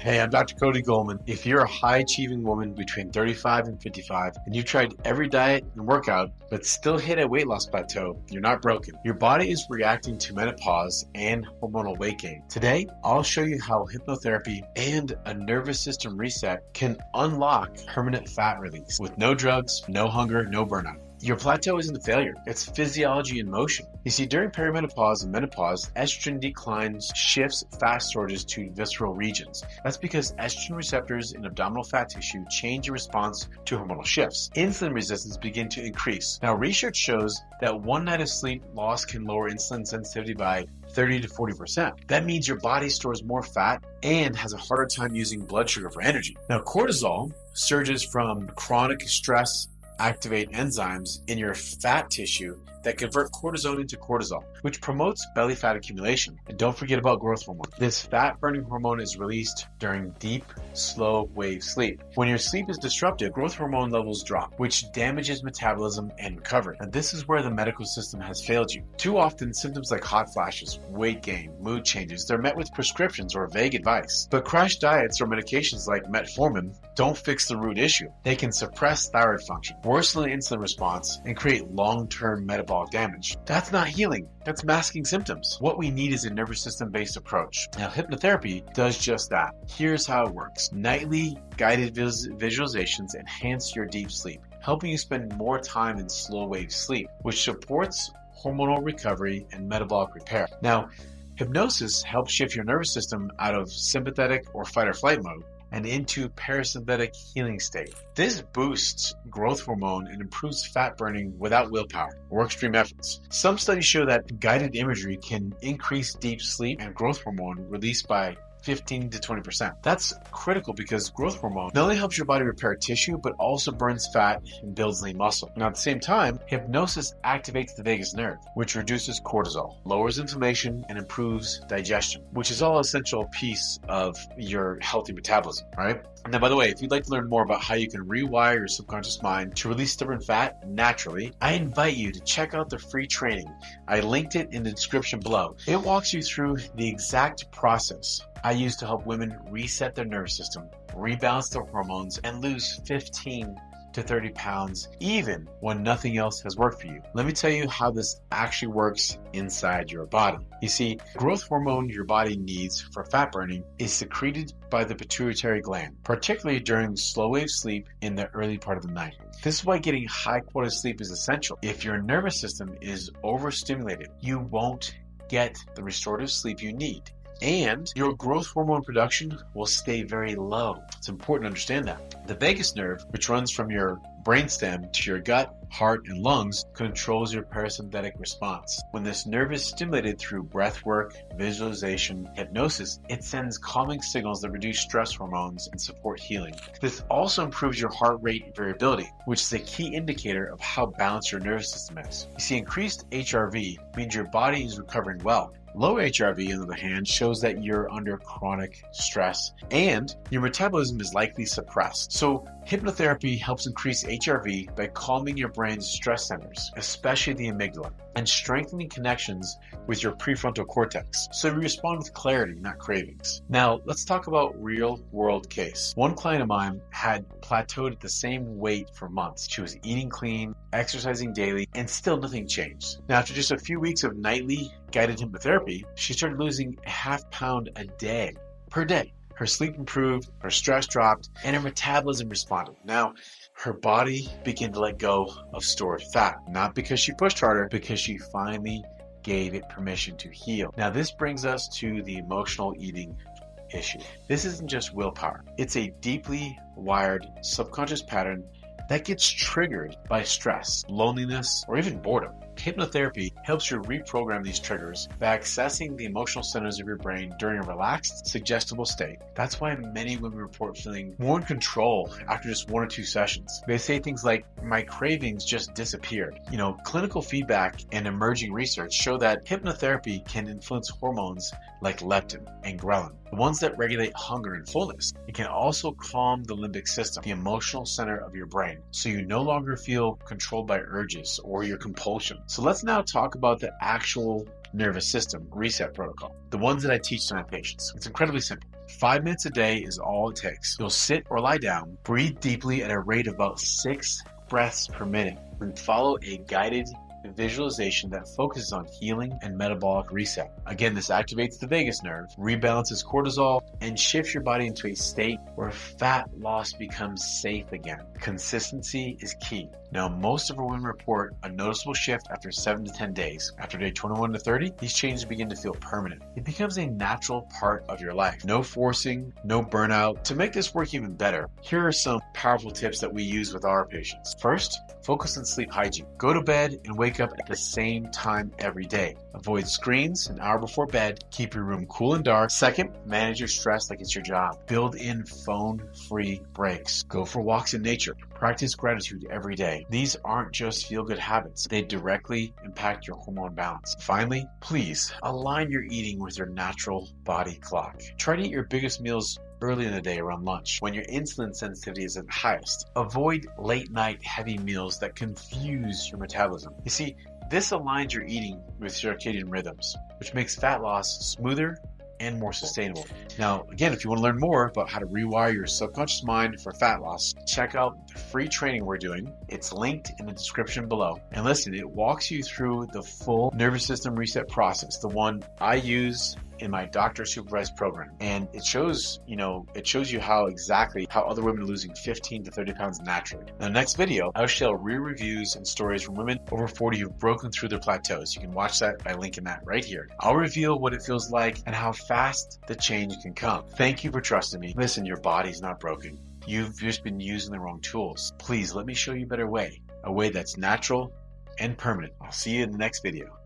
Hey, I'm Dr. Cody Golman. If you're a high-achieving woman between 35 and 55, and you've tried every diet and workout, but still hit a weight loss plateau, you're not broken. Your body is reacting to menopause and hormonal weight gain. Today, I'll show you how hypnotherapy and a nervous system reset can unlock permanent fat release with no drugs, no hunger, no burnout. Your plateau isn't a failure, it's physiology in motion. You see, during perimenopause and menopause, estrogen declines shifts fat storages to visceral regions. That's because estrogen receptors in abdominal fat tissue change in response to hormonal shifts. Insulin resistance begins to increase. Now, research shows that one night of sleep loss can lower insulin sensitivity by 30 to 40%. That means your body stores more fat and has a harder time using blood sugar for energy. Now, cortisol surges from chronic stress activate enzymes in your fat tissue that convert cortisone into cortisol, which promotes belly fat accumulation. And don't forget about growth hormone. This fat-burning hormone is released during deep, slow wave sleep. When your sleep is disrupted, growth hormone levels drop, which damages metabolism and recovery. And this is where the medical system has failed you. Too often, symptoms like hot flashes, weight gain, mood changes, they're met with prescriptions or vague advice. But crash diets or medications like metformin don't fix the root issue. They can suppress thyroid function, worsen the insulin response, and create long-term metabolic damage. That's not healing. That's masking symptoms. What we need is a nervous system-based approach. Now, hypnotherapy does just that. Here's how it works. Nightly guided visualizations enhance your deep sleep, helping you spend more time in slow wave sleep, which supports hormonal recovery and metabolic repair. Now, hypnosis helps shift your nervous system out of sympathetic or fight or flight mode and into parasympathetic healing state. This boosts growth hormone and improves fat burning without willpower or extreme efforts. Some studies show that guided imagery can increase deep sleep and growth hormone released by 15 to 20%. That's critical because growth hormone not only helps your body repair tissue, but also burns fat and builds lean muscle. Now, at the same time, hypnosis activates the vagus nerve, which reduces cortisol, lowers inflammation, and improves digestion, which is all essential piece of your healthy metabolism, right? Now, by the way, if you'd like to learn more about how you can rewire your subconscious mind to release stubborn fat naturally, I invite you to check out the free training. I linked it in the description below. It walks you through the exact process I use to help women reset their nervous system, rebalance their hormones, and lose 15 to 30 pounds, even when nothing else has worked for you. Let me tell you how this actually works inside your body. You see, growth hormone your body needs for fat burning is secreted by the pituitary gland, particularly during slow wave sleep in the early part of the night. This is why getting high quality sleep is essential. If your nervous system is overstimulated, you won't get the restorative sleep you need, and your growth hormone production will stay very low. It's important to understand that. The vagus nerve, which runs from your brainstem to your gut, heart, and lungs, controls your parasympathetic response. When this nerve is stimulated through breath work, visualization, hypnosis, it sends calming signals that reduce stress hormones and support healing. This also improves your heart rate variability, which is a key indicator of how balanced your nervous system is. You see, increased HRV means your body is recovering well. Low HRV, on the other hand, shows that you're under chronic stress and your metabolism is likely suppressed. So hypnotherapy helps increase HRV by calming your brain's stress centers, especially the amygdala, and strengthening connections with your prefrontal cortex, so you respond with clarity, not cravings. Now, let's talk about real-world case. One client of mine had plateaued at the same weight for months. She was eating clean, exercising daily, and still nothing changed. Now, after just a few weeks of nightly guided hypnotherapy, she started losing a half pound a day, per day. Her sleep improved, her stress dropped, and her metabolism responded. Now, her body began to let go of stored fat, not because she pushed harder, because she finally gave it permission to heal. Now, this brings us to the emotional eating issue. This isn't just willpower. It's a deeply wired subconscious pattern that gets triggered by stress, loneliness, or even boredom. Hypnotherapy helps you reprogram these triggers by accessing the emotional centers of your brain during a relaxed, suggestible state. That's why many women report feeling more in control after just 1 or 2 sessions. They say things like, "My cravings just disappeared." Clinical feedback and emerging research show that hypnotherapy can influence hormones like leptin and ghrelin, the ones that regulate hunger and fullness. It can also calm the limbic system, the emotional center of your brain, so you no longer feel controlled by urges or your compulsion. So let's now talk about the actual nervous system reset protocol, the ones that I teach to my patients. It's incredibly simple. 5 minutes a day is all it takes. You'll sit or lie down, breathe deeply at a rate of about 6 breaths per minute, and follow a guided visualization that focuses on healing and metabolic reset. Again, this activates the vagus nerve, rebalances cortisol, and shifts your body into a state where fat loss becomes safe again. Consistency is key. Now, most of our women report a noticeable shift after 7 to 10 days. After day 21 to 30, these changes begin to feel permanent. It becomes a natural part of your life. No forcing, no burnout. To make this work even better, here are some powerful tips that we use with our patients. First, focus on sleep hygiene. Go to bed and wake up at the same time every day. Avoid screens an hour before bed. Keep your room cool and dark. Second, manage your stress like it's your job. Build in phone-free breaks. Go for walks in nature. Practice gratitude every day. These aren't just feel-good habits. They directly impact your hormone balance. Finally, please align your eating with your natural body clock. Try to eat your biggest meals early in the day around lunch, when your insulin sensitivity is at the highest. Avoid late night heavy meals that confuse your metabolism. You see, this aligns your eating with circadian rhythms, which makes fat loss smoother and more sustainable. Now, again, if you want to learn more about how to rewire your subconscious mind for fat loss, check out the free training we're doing. It's linked in the description below. And listen, it walks you through the full nervous system reset process, the one I use in my doctor supervised program. And it shows you how other women are losing 15 to 30 pounds naturally. In the next video, I'll share real reviews and stories from women over 40 who've broken through their plateaus. You can watch that by linking that right here. I'll reveal what it feels like and how fast the change can come. Thank you for trusting me. Listen, your body's not broken. You've just been using the wrong tools. Please let me show you a better way, a way that's natural and permanent. I'll see you in the next video.